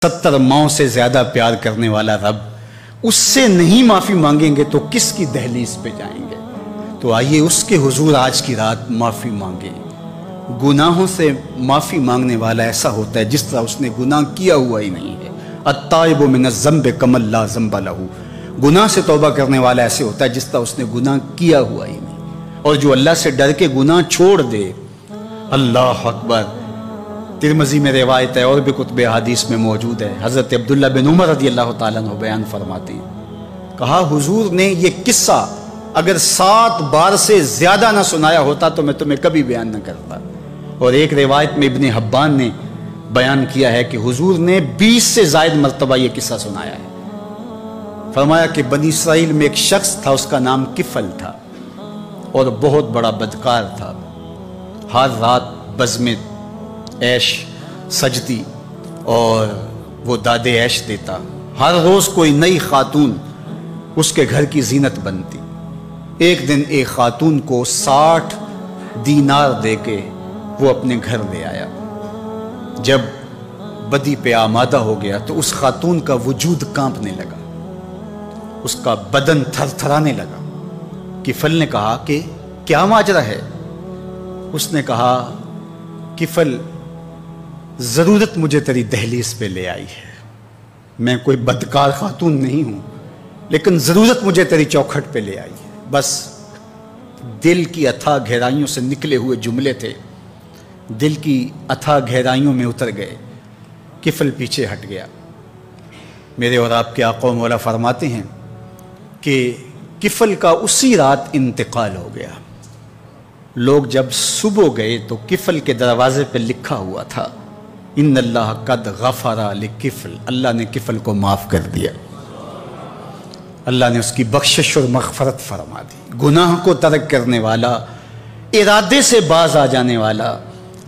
70 ماؤں سے زیادہ پیار کرنے والا رب، اس سے نہیں معافی مانگیں گے تو کس کی دہلیز پہ جائیں گے؟ تو آئیے اس کے حضور آج کی رات معافی مانگیں۔ گناہوں سے معافی مانگنے والا ایسا ہوتا ہے جس طرح اس نے گناہ کیا ہوا ہی نہیں ہے۔ التائب من الذنب کمن لا ذنب لہ، گناہ سے توبہ کرنے والا ایسے ہوتا ہے جس طرح اس نے گناہ کیا ہوا ہی نہیں۔ اور جو اللہ سے ڈر کے گناہ چھوڑ دے، اللہ اکبر۔ ترمذی میں روایت ہے اور بھی کتب حدیث میں موجود ہے، حضرت عبداللہ بن عمر رضی اللہ تعالیٰ عنہ بیان فرماتے ہیں، کہا حضور نے یہ قصہ اگر 7 بار سے زیادہ نہ سنایا ہوتا تو میں تمہیں کبھی بیان نہ کرتا۔ اور ایک روایت میں ابن حبان نے بیان کیا ہے کہ حضور نے 20 سے زائد مرتبہ یہ قصہ سنایا ہے۔ فرمایا کہ بنی اسرائیل میں ایک شخص تھا، اس کا نام کفل تھا اور بہت بڑا بدکار تھا۔ ہر رات بزم عیش سجتی اور وہ داد عیش دیتا۔ ہر روز کوئی نئی خاتون اس کے گھر کی زینت بنتی۔ ایک دن ایک خاتون کو 60 دینار دے کے وہ اپنے گھر لے آیا۔ جب بدی پہ آمادہ ہو گیا تو اس خاتون کا وجود کانپنے لگا، اس کا بدن تھر تھرانے لگا۔ کفل نے کہا کہ کیا ماجرا ہے؟ اس نے کہا کفل، ضرورت مجھے تیری دہلیز پہ لے آئی ہے، میں کوئی بدکار خاتون نہیں ہوں لیکن ضرورت مجھے تیری چوکھٹ پہ لے آئی ہے۔ بس دل کی اتھاہ گہرائیوں سے نکلے ہوئے جملے تھے، دل کی اتھاہ گہرائیوں میں اتر گئے۔ کفل پیچھے ہٹ گیا۔ میرے اور آپ کے آقا و مولا فرماتے ہیں کہ کفل کا اسی رات انتقال ہو گیا۔ لوگ جب صبح گئے تو کفل کے دروازے پہ لکھا ہوا تھا ان اللہ قد غفر لکفل، اللہ نے کفل کو معاف کر دیا، اللہ نے اس کی بخشش اور مغفرت فرما دی۔ گناہ کو ترک کرنے والا، ارادے سے باز آ جانے والا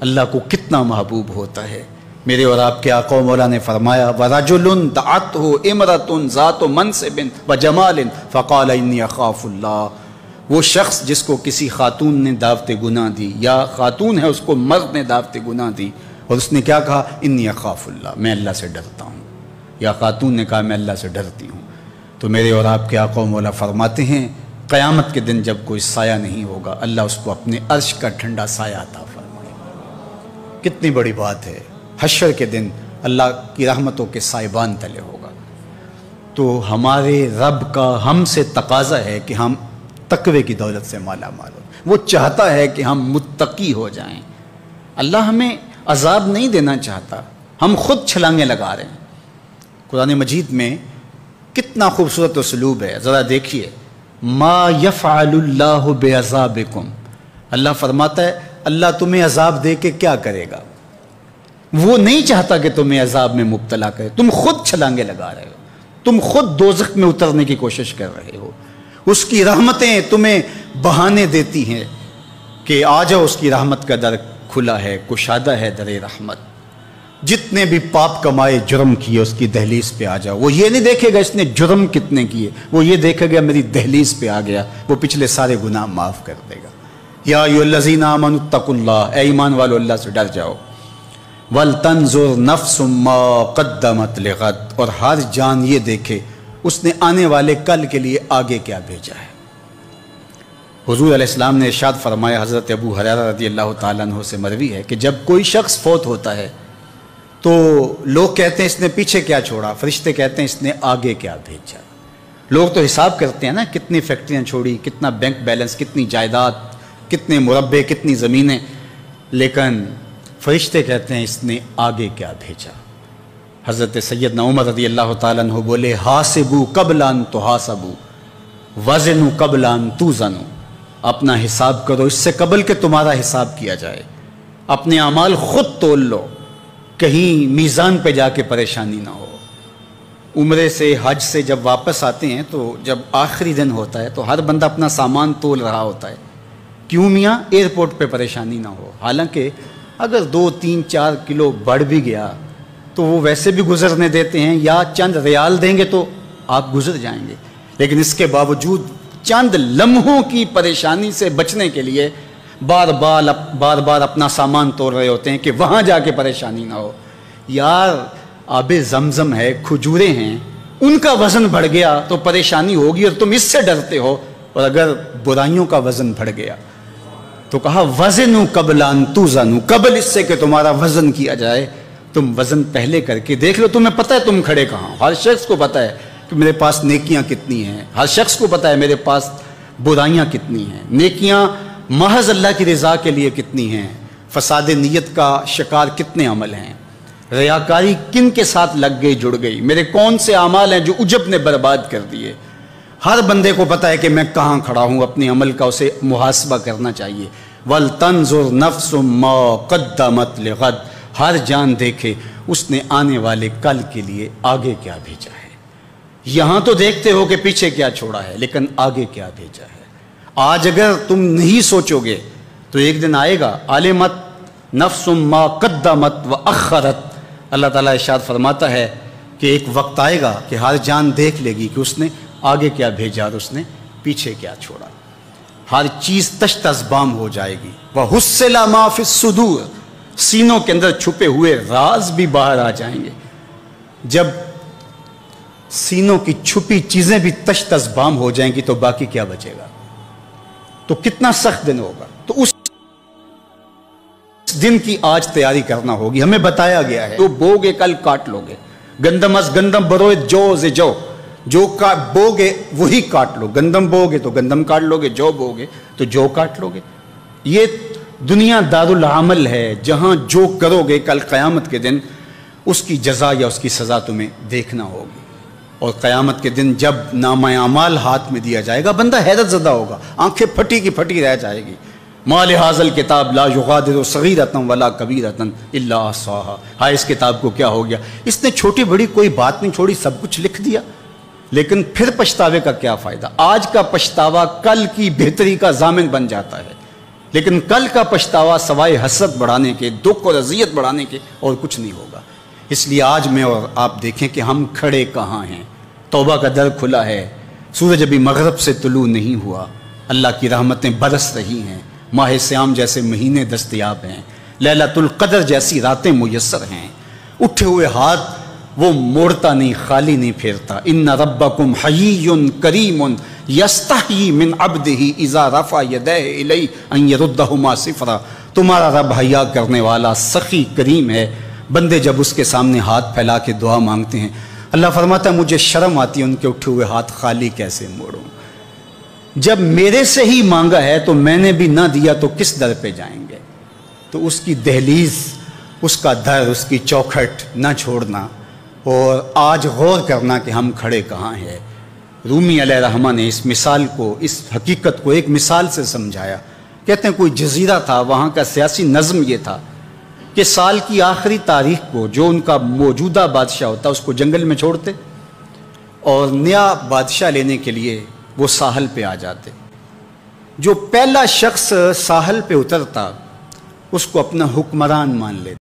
اللہ کو کتنا محبوب ہوتا ہے۔ میرے اور آپ کے آقا و مولا نے فرمایا وَرَجُلٌ دَعَتْهُ اِمْرَةٌ ذَاتُ مَنْصِبٍ وَجَمَالٍ فَقَالَ إِنِّي أَخَافُ اللَّهَ، وہ شخص جس کو کسی خاتون نے دعوت گناہ دی، یا خاتون ہے اس کو مرد نے دعوت گناہ دی، اور اس نے کیا کہا؟ انی اخاف اللہ، میں اللہ سے ڈرتا ہوں، یا خاتون نے کہا میں اللہ سے ڈرتی ہوں۔ تو میرے اور آپ کے آقا و مولا فرماتے ہیں قیامت کے دن جب کوئی سایہ نہیں ہوگا، اللہ اس کو اپنے عرش کا ٹھنڈا سایہ عطا فرمائے گا۔ کتنی بڑی بات ہے، حشر کے دن اللہ کی رحمتوں کے سائبان تلے ہوگا۔ تو ہمارے رب کا ہم سے تقاضا ہے کہ ہم تقوی کی دولت سے مالا مال ہو۔ وہ چاہتا ہے کہ ہم متقی ہو جائیں۔ اللہ ہمیں عذاب نہیں دینا چاہتا، ہم خود چھلانگیں لگا رہے ہیں۔ قرآن مجید میں کتنا خوبصورت اسلوب ہے، ذرا دیکھیے۔ ما یفعل اللہ بعذابکم، اللہ فرماتا ہے اللہ تمہیں عذاب دے کے کیا کرے گا؟ وہ نہیں چاہتا کہ تمہیں عذاب میں مبتلا کرے، تم خود چھلانگیں لگا رہے ہو، تم خود دوزخ میں اترنے کی کوشش کر رہے ہو۔ اس کی رحمتیں تمہیں بہانے دیتی ہیں کہ آ جاؤ، اس کی رحمت کا در کھلا ہے، کشادہ ہے در رحمت۔ جتنے بھی پاپ کمائے جرم کیے اس کی دہلیز پہ آ جاؤ۔ وہ یہ نہیں دیکھے گا اس نے جرم کتنے کیے، وہ یہ دیکھے گا میری دہلیز پہ آ گیا، وہ پچھلے سارے گناہ معاف کر دے گا۔ یا ایھا الذین آمنوا اتقوا اللہ، اے ایمان والو اللہ سے ڈر جاؤ۔ وَلْتَنْظُرْ نَفْسٌ مَّا قَدَّمَتْ لِغَدٍ، اور ہر جان یہ دیکھے اس نے آنے والے کل کے لیے آگے کیا بھیجا ہے۔ حضور علیہ السلام نے ارشاد فرمایا، حضرت ابو ہریرہ رضی اللہ تعالیٰ عنہ سے مروی ہے کہ جب کوئی شخص فوت ہوتا ہے تو لوگ کہتے ہیں اس نے پیچھے کیا چھوڑا، فرشتے کہتے ہیں اس نے آگے کیا بھیجا۔ لوگ تو حساب کرتے ہیں نا، کتنی فیکٹریاں چھوڑی، کتنا بینک بیلنس، کتنی جائیداد، کتنے مربع، کتنی زمینیں، لیکن فرشتے کہتے ہیں اس نے آگے کیا بھیجا۔ حضرت سیدنا عمر رضی اللہ تعالیٰ عنہ بولے حاسبوا قبل ان تحاسبوا وزنوا قبل ان توزنوا، اپنا حساب کرو اس سے قبل کہ تمہارا حساب کیا جائے۔ اپنے اعمال خود تول لو، کہیں میزان پہ جا کے پریشانی نہ ہو۔ عمرے سے حج سے جب واپس آتے ہیں تو جب آخری دن ہوتا ہے تو ہر بندہ اپنا سامان تول رہا ہوتا ہے، کیوں میاں؟ ایئرپورٹ پہ پریشانی نہ ہو۔ حالانکہ اگر 2 3 4 کلو بڑھ بھی گیا تو وہ ویسے بھی گزرنے دیتے ہیں، یا چند ریال دیں گے تو آپ گزر جائیں گے، لیکن اس کے باوجود چند لمحوں کی پریشانی سے بچنے کے لیے بار بار اپنا سامان توڑ رہے ہوتے ہیں کہ وہاں جا کے پریشانی نہ ہو۔ یار آب زمزم ہے، کھجوریں ہیں، ان کا وزن بڑھ گیا تو پریشانی ہوگی اور تم اس سے ڈرتے ہو، اور اگر برائیوں کا وزن بڑھ گیا تو کہا وزنوا قبل ان توزنوا، قبل اس سے کہ تمہارا وزن کیا جائے تم وزن پہلے کر کے دیکھ لو، تمہیں پتہ ہے تم کھڑے کہاں. ہر شخص کو پتہ ہے کہ میرے پاس نیکیاں کتنی ہیں، ہر شخص کو پتہ ہے میرے پاس برائیاں کتنی ہیں، نیکیاں محض اللہ کی رضا کے لیے کتنی ہیں، فساد نیت کا شکار کتنے عمل ہیں، ریاکاری کن کے ساتھ لگ گئی جڑ گئی، میرے کون سے اعمال ہیں جو عجب نے برباد کر دیے. ہر بندے کو پتہ ہے کہ میں کہاں کھڑا ہوں، اپنے عمل کا اسے محاسبہ کرنا چاہیے. وَلْتَنْظُرْ نَفْسٌ مَا قَدَّمَتْ لِغَدٍ، ہر جان دیکھے اس نے آنے والے کل کے لیے آگے کیا بھیجا ہے. یہاں تو دیکھتے ہو کہ پیچھے کیا چھوڑا ہے، لیکن آگے کیا بھیجا ہے. آج اگر تم نہیں سوچو گے تو ایک دن آئے گا. عَلِمَتْ نَفْسٌ مَا قَدَّمَتْ وَأَخَّرَتْ، اللہ تعالیٰ ارشاد فرماتا ہے کہ ایک وقت آئے گا کہ ہر جان دیکھ لے گی کہ اس نے آگے کیا بھیجا اور اس نے پیچھے کیا چھوڑا. ہر چیز تشت ازبام ہو جائے گی. وَحُصِّلَ مَا فِي الصُّدُورِ، سینوں کے اندر چھپے ہوئے راز بھی باہر آ جائیں گے. جب سینوں کی چھپی چیزیں بھی تشت ازبام ہو جائیں گی تو باقی کیا بچے گا؟ تو کتنا سخت دن ہوگا. تو اس دن کی آج تیاری کرنا ہوگی. ہمیں بتایا گیا ہے تو بوگے کل کاٹ لو گے. گندم از گندم بروئے جو سے جو، جو بوگے وہی کاٹ لو. گندم بوگے تو گندم کاٹ لو گے، جو بوگے تو جو کاٹ لو گے. یہ دنیا دار العمل ہے جہاں جو کرو گے کل قیامت کے دن اس کی جزا یا اس کی سزا تمہیں دیکھنا ہوگی. اور قیامت کے دن جب نامہ اعمال ہاتھ میں دیا جائے گا بندہ حیرت زدہ ہوگا، آنکھیں پھٹی کی پھٹی رہ جائے گی. ما لہذا الکتاب لا یغادر صغیرۃ ولا کبیرۃ الا احصاها، ہاں اس کتاب کو کیا ہو گیا، اس نے چھوٹی بڑی کوئی بات نہیں چھوڑی، سب کچھ لکھ دیا. لیکن پھر پچھتاوے کا کیا فائدہ؟ آج کا پچھتاوا کل کی بہتری کا ضامن بن جاتا ہے، لیکن کل کا پچھتاوا سوائے حسرت بڑھانے کے، دکھ اور اذیت بڑھانے کے اور کچھ نہیں ہوگا. اس لیے آج میں اور آپ دیکھیں کہ ہم کھڑے کہاں ہیں. توبہ کا در کھلا ہے، سورج ابھی مغرب سے طلوع نہیں ہوا، اللہ کی رحمتیں برس رہی ہیں، ماہ سیام جیسے مہینے دستیاب ہیں، لیلۃ القدر جیسی راتیں میسر ہیں. اٹھے ہوئے ہاتھ وہ موڑتا نہیں، خالی نہیں پھیرتا. ان ربکم حیی کریم یستحیی من عبدہ اذا رفع یدیہ الیہ ان یردہما صفرا، تمہارا رب حیا کرنے والا سخی کریم ہے. بندے جب اس کے سامنے ہاتھ پھیلا کے دعا مانگتے ہیں اللہ فرماتا ہے مجھے شرم آتی ہے ان کے اٹھے ہوئے ہاتھ خالی کیسے موڑوں. جب میرے سے ہی مانگا ہے تو میں نے بھی نہ دیا تو کس در پہ جائیں گے. تو اس کی دہلیز، اس کا در، اس کی چوکھٹ نہ چھوڑنا اور آج غور کرنا کہ ہم کھڑے کہاں ہیں. رومی علیہ الرحمہ نے اس مثال کو، اس حقیقت کو ایک مثال سے سمجھایا. کہتے ہیں کوئی جزیرہ تھا، وہاں کا سیاسی نظم یہ تھا کہ سال کی آخری تاریخ کو جو ان کا موجودہ بادشاہ ہوتا اس کو جنگل میں چھوڑتے اور نیا بادشاہ لینے کے لیے وہ ساحل پہ آ جاتے. جو پہلا شخص ساحل پہ اترتا اس کو اپنا حکمران مان لیتے.